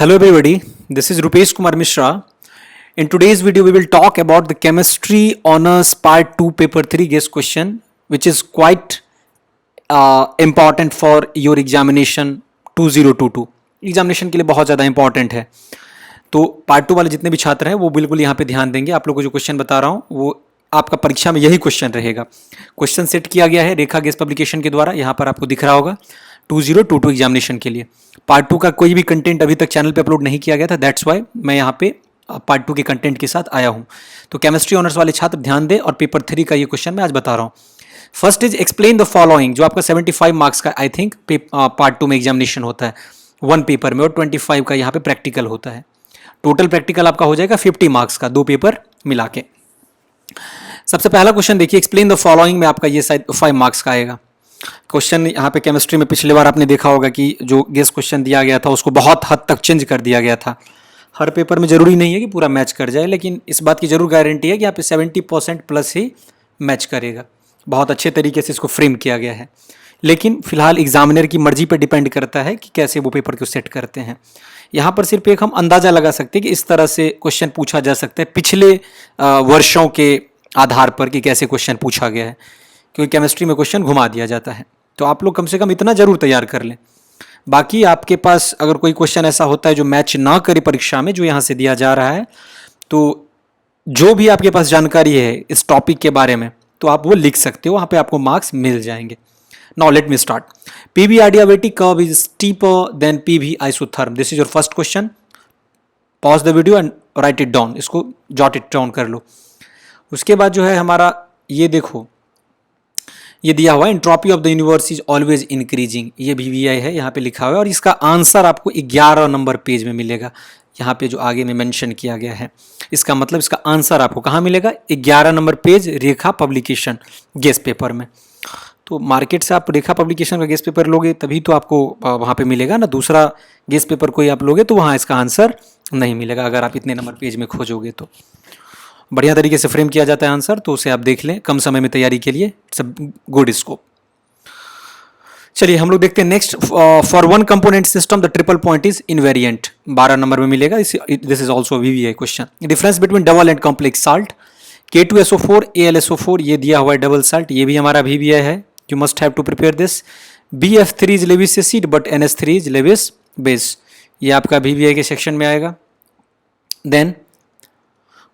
Hello everybody, this is Rupesh Kumar Mishra. In today's video we will talk about the chemistry honors part 2 paper 3 guess question which is quite important for your examination 2022. Examination के लिए बहुत ज़्यादा important है. तो part 2 वाले जितने भी छात्र हैं वो बिल्कुल यहाँ पे ध्यान देंगे. आप लोगों को जो क्वेश्चन बता रहा हूँ वो आपका परीक्षा में यही क्वेश्चन रहेगा. क्वेश्चन सेट किया गया है रेखा गेस पब्लिकेशन के द्वारा, यहाँ पर आपको दिख रहा होगा 2022 एग्जामिनेशन के लिए. पार्ट 2 का कोई भी कंटेंट अभी तक चैनल पे अपलोड नहीं किया गया था, दैट्स वाई मैं यहाँ पे पार्ट 2 के कंटेंट के साथ आया हूँ. तो केमिस्ट्री ऑनर्स वाले छात्र ध्यान दें और पेपर 3 का ये क्वेश्चन मैं आज बता रहा हूँ. First is explain the following, जो आपका 75 मार्क्स का आई थिंक पार्ट 2 में एग्जामिनेशन होता है 1 पेपर में और 25 का यहाँ पे प्रैक्टिकल होता है. टोटल प्रैक्टिकल आपका हो जाएगा 50 मार्क्स का 2 पेपर मिला के. सबसे पहला क्वेश्चन देखिए, एक्सप्लेन द फॉलोइंग में आपका ये शायद 5 मार्क्स का आएगा. क्वेश्चन यहाँ पे केमिस्ट्री में पिछले बार आपने देखा होगा कि जो गेस क्वेश्चन दिया गया था उसको बहुत हद तक चेंज कर दिया गया था. हर पेपर में जरूरी नहीं है कि पूरा मैच कर जाए, लेकिन इस बात की जरूर गारंटी है कि यहाँ पे 70% प्लस ही मैच करेगा. बहुत अच्छे तरीके से इसको फ्रेम किया गया है, लेकिन फिलहाल एग्जामिनर की मर्जी पर डिपेंड करता है कि कैसे वो पेपर को सेट करते हैं. यहाँ पर सिर्फ एक हम अंदाजा लगा सकते हैं कि इस तरह से क्वेश्चन पूछा जा सकता है पिछले वर्षों के आधार पर कि कैसे क्वेश्चन पूछा गया है, क्योंकि केमिस्ट्री में क्वेश्चन घुमा दिया जाता है. तो आप लोग कम से कम इतना जरूर तैयार कर लें. बाकी आपके पास अगर कोई क्वेश्चन ऐसा होता है जो मैच ना करे परीक्षा में, जो यहाँ से दिया जा रहा है, तो जो भी आपके पास जानकारी है इस टॉपिक के बारे में तो आप वो लिख सकते हो, वहाँ पे आपको मार्क्स मिल जाएंगे. Now let me start. PV adiabatic curve is steeper than PV isotherm. This is your first question. Pause the video and write it down, इसको जॉट इट डाउन कर लो. उसके बाद जो है हमारा ये देखो, ये दिया हुआ है entropy of the universe is always increasing. ये VVI है, यहाँ पे लिखा हुआ है और इसका आंसर आपको 11 नंबर पेज में मिलेगा. यहाँ पे जो आगे में मेंशन किया गया है, इसका मतलब इसका आंसर आपको कहाँ मिलेगा? 11 नंबर पेज रेखा पब्लिकेशन गेस पेपर में. तो मार्केट से आप रेखा पब्लिकेशन का गेस पेपर लोगे तभी तो आपको वहाँ पे मिलेगा ना. दूसरा गेस पेपर कोई आप लोगे तो वहाँ इसका आंसर नहीं मिलेगा अगर आप इतने नंबर पेज में खोजोगे. तो बढ़िया तरीके से फ्रेम किया जाता है आंसर, तो उसे आप देख लें कम समय में तैयारी के लिए. सब गुड स्कोप. चलिए हम लोग देखते हैं next. For one component system the triple point is invariant. 12 number में मिलेगा. This is also VVI question. Difference between double and complex salt K2SO4 AlSO4, ये दिया हुआ है डबल साल्ट, ये भी हमारा VVI है. You must have to prepare this. BF3 is Lewis acid but NH3 is Lewis base. ये आपका VVI के सेक्शन में आएगा. देन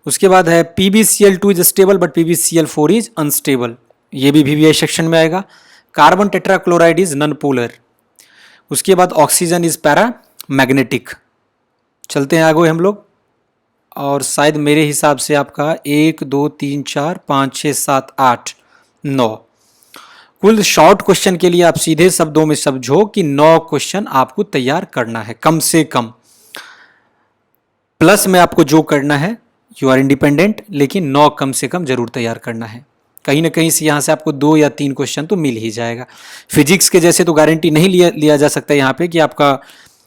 उसके बाद है PbCl2 is stable but PbCl4 is unstable. ये भी VVI सेक्शन में आएगा. Carbon tetrachloride is non polar. उसके बाद ऑक्सीजन इज पैरा मैग्नेटिक. चलते हैं आगे हम लोग. और शायद मेरे हिसाब से आपका 1 2 3 4 5 6 7 8 9 कुल शॉर्ट क्वेश्चन के लिए आप सीधे शब्दों में समझो कि 9 क्वेश्चन आपको तैयार करना है कम से कम. प्लस में आपको जो करना है यू आर इंडिपेंडेंट, लेकिन 9 कम से कम जरूर तैयार करना है. कहीं ना कहीं से यहाँ से आपको 2 या 3 क्वेश्चन तो मिल ही जाएगा. फिजिक्स के जैसे तो गारंटी नहीं लिया जा सकता यहाँ पे कि आपका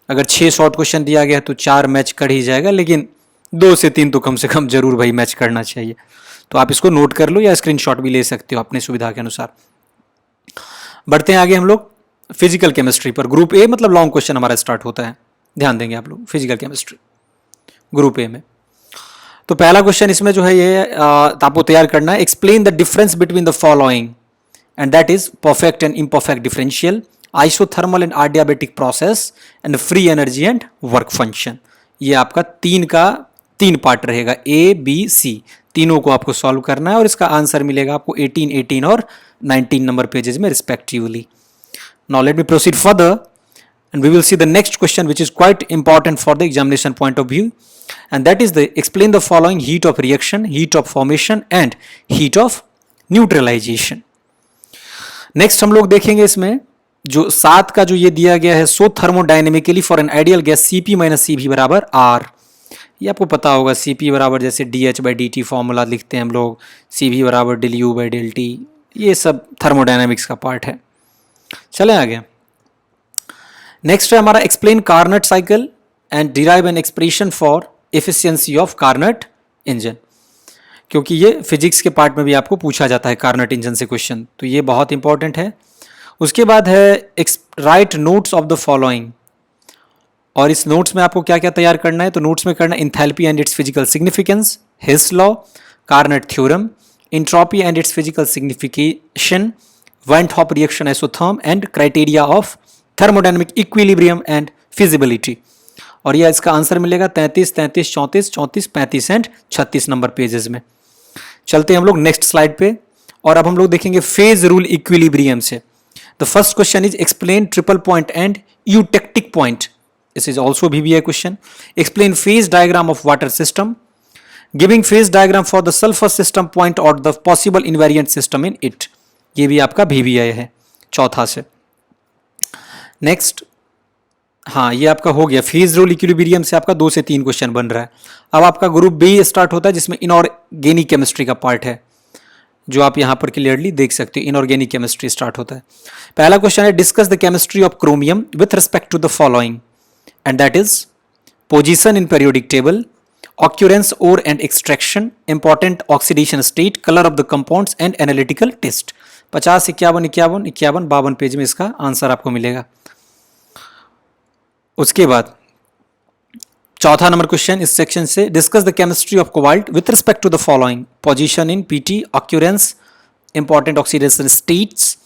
अगर 6 शॉर्ट क्वेश्चन दिया गया तो 4 मैच कर ही जाएगा, लेकिन 2 से 3 तो कम से कम जरूर भाई मैच करना चाहिए. तो आप इसको नोट कर लो या स्क्रीनशॉट भी ले सकते हो अपने सुविधा के अनुसार. बढ़ते हैं आगे हम लोग फिजिकल केमिस्ट्री पर. ग्रुप ए मतलब लॉन्ग क्वेश्चन हमारा स्टार्ट होता है. ध्यान देंगे आप लोग. फिजिकल केमिस्ट्री ग्रुप ए में तो पहला क्वेश्चन इसमें जो है ये आपको तैयार करना है. Explain the difference between the following and that is perfect and imperfect differential, isothermal and adiabatic process and free energy and work function. ये आपका 3 पार्ट रहेगा. ABC तीनों को आपको सॉल्व करना है और इसका आंसर मिलेगा आपको 18 और 19 नंबर पेजेस में respectively. Now let me proceed further and we will see the next question which is quite important for the examination point of view, and that is the explain the following heat of reaction, heat of formation and heat of neutralization. next हम लोग देखेंगे इसमें जो 7 का जो ये दिया गया है, so thermodynamically for an ideal gas Cp - Cv बराबर R. ये आपको पता होगा. Cp बराबर जैसे dH/dt फॉर्मूला लिखते हैं हम लोग, Cv बराबर ΔU/ΔT. ये सब थर्मोडाइनमिक्स का पार्ट है. चलें आगे. नेक्स्ट है हमारा explain Carnot cycle and derive an expression for efficiency of Carnot engine. क्योंकि ये फिजिक्स के पार्ट में भी आपको पूछा जाता है कार्नट इंजन से क्वेश्चन, तो ये बहुत इंपॉर्टेंट है. उसके बाद है right notes of the following. और इस नोट्स में आपको क्या क्या तैयार करना है, तो नोट्स में करना enthalpy and it's physical significance, his law, Carnot theorem, entropy and it's physical signification, Van Hoff reaction isotherm and criteria of thermodynamic equilibrium and feasibility। और यह इसका आंसर मिलेगा 33, 33, 34, 34, 35 एंड 36 नंबर पेजेस में। चलते हैं हम लोग नेक्स्ट स्लाइड पे, और अब हम लोग देखेंगे फेज रूल इक्विलिब्रियम से। The first question is explain triple point and eutectic point. This is also VBI question. Explain phase diagram of water system, giving phase diagram for the sulphur system point और the possible invariant system in it. ये भी आपका VBI है चौथा से। Next, हाँ ये आपका हो गया फेज रूल इक्विलिब्रियम से आपका 2 से 3 क्वेश्चन बन रहा है। अब आपका ग्रुप बी स्टार्ट होता है जिसमें इनऑर्गेनिक केमिस्ट्री का पार्ट है, जो आप यहां पर क्लियरली देख सकते हो। इनऑर्गेनिक केमिस्ट्री स्टार्ट होता है। पहला क्वेश्चन है discuss the chemistry of chromium with respect to the following, and that is position in periodic table, occurrence ore and extraction, important oxidation state, color of the compounds and analytical test। 50, 51, 51, 51, 52 page में इसका answer आपको मिलेगा। उसके बाद चौथा number question इस section से, discuss the chemistry of cobalt with respect to the following, position in PT, occurrence, important oxidation states,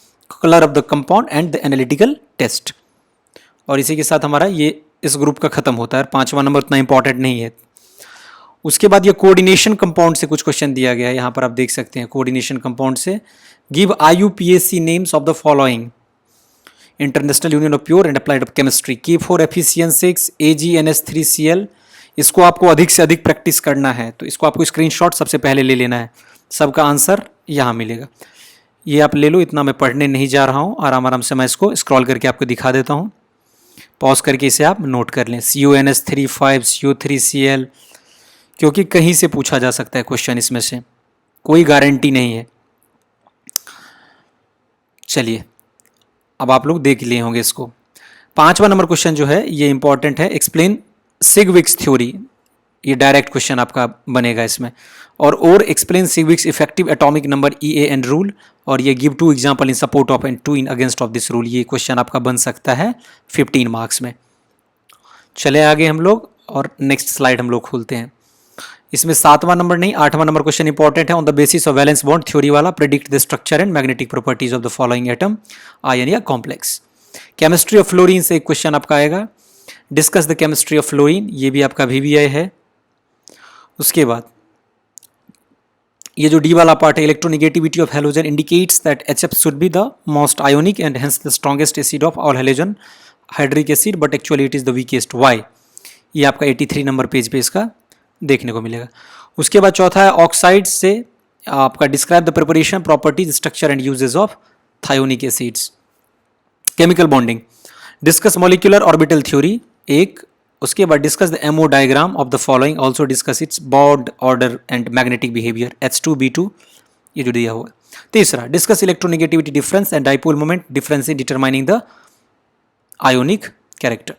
colour of the compound and the analytical test. और इसी के साथ हमारा ये इस ग्रुप का खत्म होता है। 5वां नंबर उतना इंपॉर्टेंट नहीं है। उसके बाद ये कोऑर्डिनेशन कंपाउंड से कुछ क्वेश्चन दिया गया है, यहाँ पर आप देख सकते हैं। कोऑर्डिनेशन कंपाउंड से give IUPAC names of the following, international union of pure and applied chemistry, K4FeCN6, AgNS3Cl। इसको आपको अधिक से अधिक प्रैक्टिस करना है, तो इसको आपको स्क्रीनशॉट सबसे पहले ले लेना है। सबका आंसर यहाँ मिलेगा, ये आप ले लो। इतना मैं पढ़ने नहीं जा रहा हूँ, आराम आराम से मैं इसको स्क्रॉल करके आपको दिखा देता हूँ। पॉज करके इसे आप नोट कर लें। CONS35, CO3Cl, क्योंकि कहीं से पूछा जा सकता है क्वेश्चन, इसमें से कोई गारंटी नहीं है। चलिए अब आप लोग देख लिए होंगे इसको। 5वां नंबर क्वेश्चन जो है ये इंपॉर्टेंट है, एक्सप्लेन सिगविक्स थ्योरी। ये डायरेक्ट क्वेश्चन आपका बनेगा इसमें। और explain Sidgwick's effective atomic number EAN rule, और ये give 2 example in support of and 2 in against of this rule. ये क्वेश्चन आपका बन सकता है 15 मार्क्स में। चले आगे हम लोग, और नेक्स्ट स्लाइड हम लोग खोलते हैं। इसमें 7वां नंबर नहीं 8वां नंबर क्वेश्चन इंपॉर्टेंट है। On the basis of valence bond theory वाला, predict the structure and magnetic properties of the following atom, ion या कॉम्प्लेक्स। केमिस्ट्री ऑफ फ्लोरीन से एक क्वेश्चन आपका आएगा, discuss the chemistry of fluorine. ये भी आपका VBI है। उसके बाद ये जो डी वाला पार्ट है, electronegativity of halogen indicates that HF should be the most ionic and hence the strongest acid of all halogen hydric acid, but actually it is the weakest. Why? ये आपका 83 number page पे इसका देखने को मिलेगा। उसके बाद चौथा है ऑक्साइड से आपका, describe the preparation, properties, structure and uses of thionic acids. Chemical bonding, discuss molecular orbital theory एक। उसके बाद discuss the MO diagram of the following, also discuss it's bond order and magnetic behaviour, H2B2 ये जो दिया हुआ। तीसरा, discuss electronegativity difference and dipole moment difference in determining the ionic character.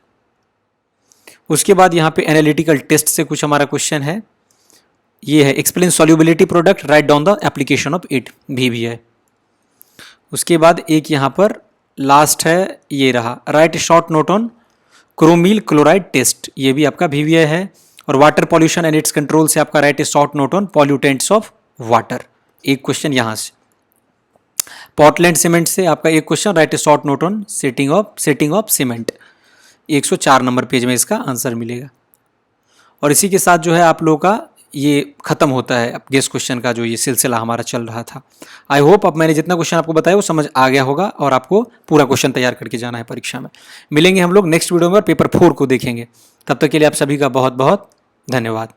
उसके बाद यहाँ पे एनालिटिकल टेस्ट से कुछ हमारा क्वेश्चन है, ये है explain solubility product, write down the application of it, VBI। उसके बाद एक यहाँ पर लास्ट है, ये रहा, write short note on chromyl chloride test, ये भी आपका VBI है। और water pollution and its control से आपका write short note on pollutants of water, एक क्वेश्चन यहाँ से। पोर्टलैंड सीमेंट से आपका एक question, write short note on setting of cement, 104 नंबर पेज में इसका आंसर मिलेगा। और इसी के साथ जो है आप लोगों का ये खत्म होता है गेस क्वेश्चन का जो ये सिलसिला हमारा चल रहा था। आई होप अब मैंने जितना क्वेश्चन आपको बताया वो समझ आ गया होगा, और आपको पूरा क्वेश्चन तैयार करके जाना है परीक्षा में। मिलेंगे हम लोग नेक्स्ट वीडियो में, पेपर 4 को देखेंगे। तब तक के लिए आप सभी का बहुत बहुत धन्यवाद।